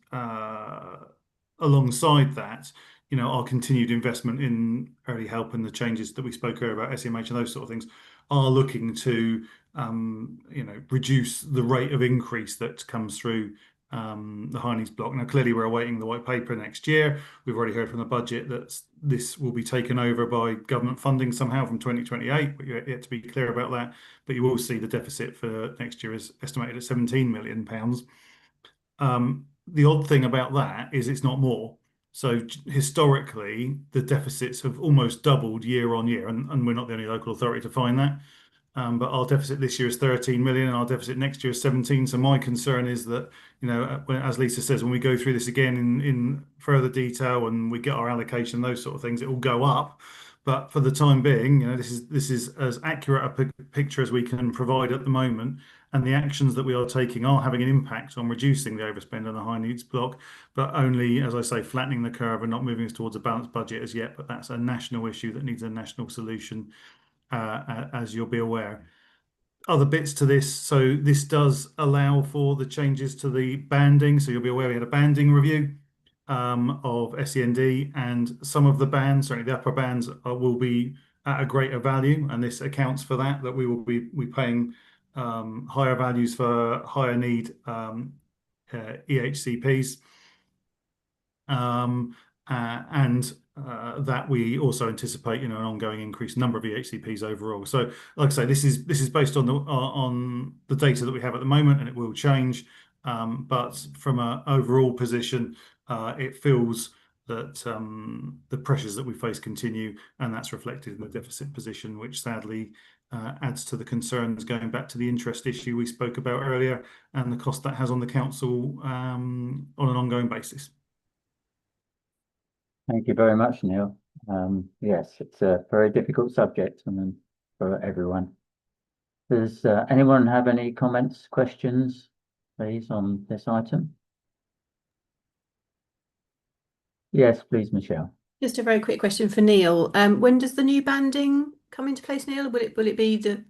alongside that, you know, our continued investment in early help and the changes that we spoke earlier about SEMH and those sort of things are looking to, you know, reduce the rate of increase that comes through the high needs block. Now, clearly, we're awaiting the white paper next year. We've already heard from the budget that this will be taken over by government funding somehow from 2028, but you're yet to be clear about that. But you will see the deficit for next year is estimated at £17 million. The odd thing about that is it's not more. So historically, the deficits have almost doubled year on year, and we're not the only local authority to find that. But our deficit this year is 13 million and our deficit next year is 17. So my concern is that, you know, as Lisa says, when we go through this again in further detail and we get our allocation, those sort of things, it will go up. But for the time being, you know, this is as accurate a picture as we can provide at the moment. And the actions that we are taking are having an impact on reducing the overspend on the high needs block, but only, as I say, flattening the curve and not moving us towards a balanced budget as yet. But that's a national issue that needs a national solution, as you'll be aware. Other bits to this, so this does allow for the changes to the banding. So you'll be aware we had a banding review of SEND, and some of the bands, certainly the upper bands, will be at a greater value, and this accounts for that we will be paying higher values for higher need EHCPs, and that we also anticipate, you know, an ongoing increased number of EHCPs overall. So, like I say, this is based on the data that we have at the moment, and it will change. But from an overall position, it feels that the pressures that we face continue, and that's reflected in the deficit position, which sadly adds to the concerns going back to the interest issue we spoke about earlier and the cost that has on the council on an ongoing basis. Thank you very much, Neil. Yes, it's a very difficult subject for everyone. Does anyone have any comments, questions, please, on this item? Yes, please, Michelle. Just a very quick question for Neil. When does the new banding come into place, Neil? Will it be the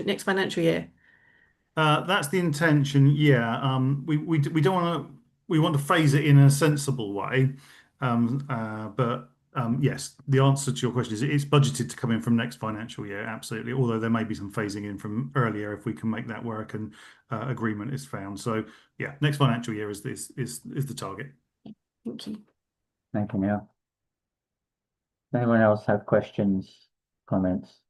next financial year? That's the intention. Yeah. We don't want to. We want to phase it in a sensible way. But yes, the answer to your question is it's budgeted to come in from next financial year. Absolutely. Although there may be some phasing in from earlier if we can make that work and agreement is found. So yeah, next financial year is the target. Thank you. Thank you, Neil. Anyone else have questions, comments?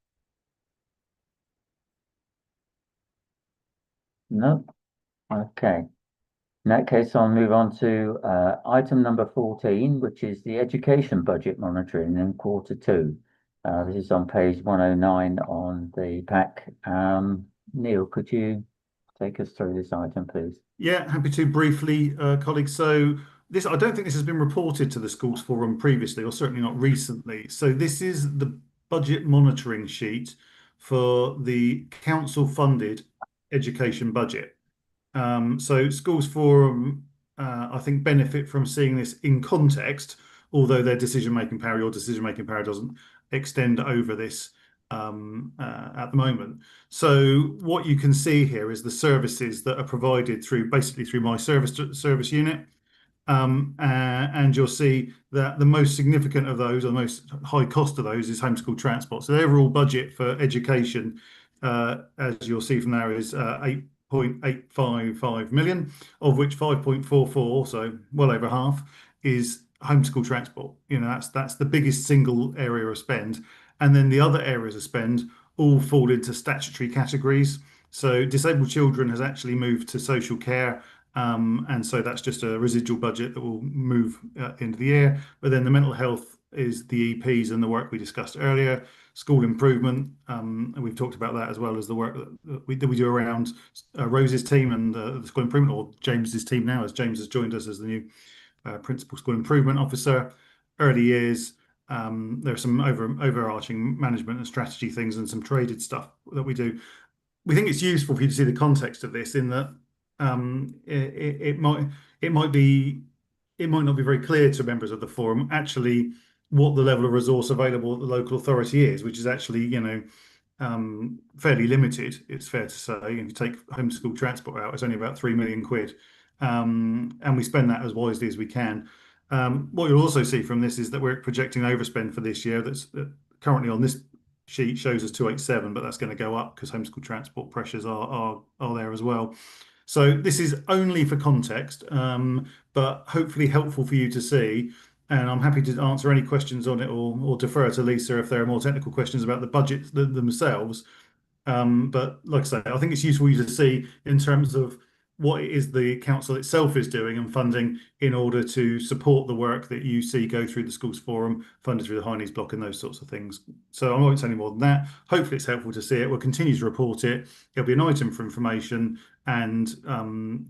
No? Okay. In that case, I'll move on to item number 14, which is the education budget monitoring in Q2. This is on page 109 on the pack. Neil, could you take us through this item, please? Yeah, happy to briefly, colleagues. So I don't think this has been reported to the Schools Forum previously, or certainly not recently. So this is the budget monitoring sheet for the council-funded education budget. So Schools Forum, I think, benefit from seeing this in context, although their decision-making power, your decision-making power, doesn't extend over this at the moment. So what you can see here is the services that are provided through my service unit. And you'll see that the most significant of those, or the most high cost of those, is homeschool transport. So the overall budget for education, as you'll see from there, is 8.855 million, of which 5.44, so well over half, is homeschool transport. You know, that's the biggest single area of spend. And then the other areas of spend all fall into statutory categories. So disabled children has actually moved to social care. And so that's just a residual budget that will move into the year. But then the mental health is the EPs and the work we discussed earlier. School improvement, and we've talked about that, as well as the work that we do around Rose's team and the school improvement, or James's team now, as James has joined us as the new Principal School Improvement Officer. Early years, there are some overarching management and strategy things, and some traded stuff that we do. We think it's useful for you to see the context of this, in that it might not be very clear to members of the forum actually what the level of resource available at the local authority is, which is actually, you know, fairly limited. It's fair to say. If you take homeschool transport out, it's only about 3 million quid, and we spend that as wisely as we can. What you'll also see from this is that we're projecting overspend for this year. That's currently on this sheet shows us 287, but that's going to go up because homeschool transport pressures are there as well. So this is only for context, but hopefully helpful for you to see. And I'm happy to answer any questions on it, or defer to Lisa if there are more technical questions about the budgets themselves. But like I say, I think it's useful for you to see in terms of what it is the council itself is doing and funding in order to support the work that you see go through the Schools Forum, funded through the High Needs Block, and those sorts of things. So I won't say any more than that. Hopefully it's helpful to see it. We'll continue to report it. It'll be an item for information, and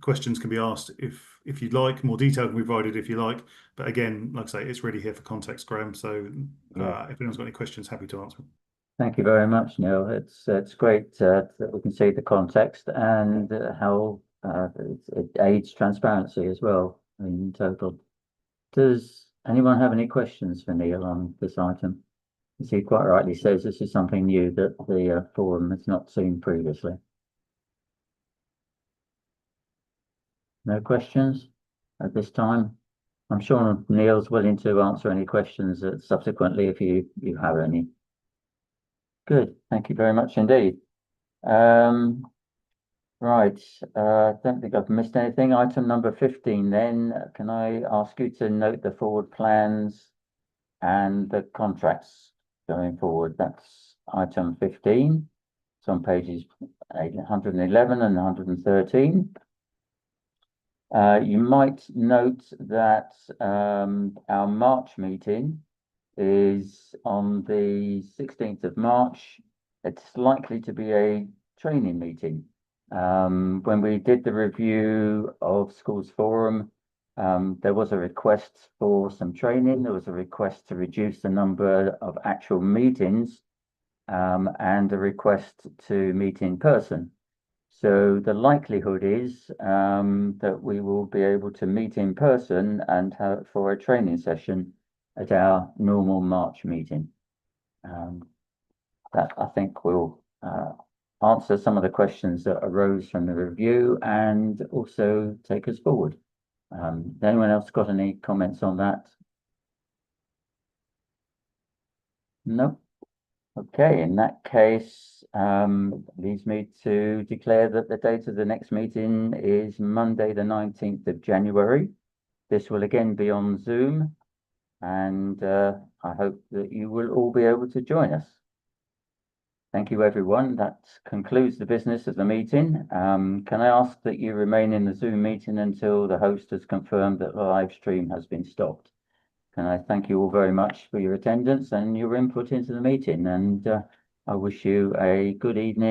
questions can be asked if you'd like. More detail can be provided if you like. But again, like I say, it's really here for context, Graham. So if anyone's got any questions, happy to answer. Thank you very much, Neil. It's great that we can see the context and how it aids transparency as well in total. Does anyone have any questions for Neil on this item? As he quite rightly says, this is something new that the forum has not seen previously. No questions at this time? I'm sure Neil's willing to answer any questions subsequently if you have any. Good, thank you very much indeed. Right, don't think I've missed anything. Item number 15 then, can I ask you to note the forward plans and the contracts going forward? That's item 15. It's on pages 111 and 113. You might note that our March meeting is on the 16th of March. It's likely to be a training meeting. When we did the review of Schools Forum, there was a request for some training. There was a request to reduce the number of actual meetings, and a request to meet in person. So the likelihood is that we will be able to meet in person and have for a training session at our normal March meeting. That I think will answer some of the questions that arose from the review and also take us forward. Anyone else got any comments on that? No? Okay, in that case, leads me to declare that the date of the next meeting is Monday, the 19th of January. This will again be on Zoom, and I hope that you will all be able to join us. Thank you, everyone. That concludes the business of the meeting. Can I ask that you remain in the Zoom meeting until the host has confirmed that the live stream has been stopped? Can I thank you all very much for your attendance and your input into the meeting, and I wish you a good evening.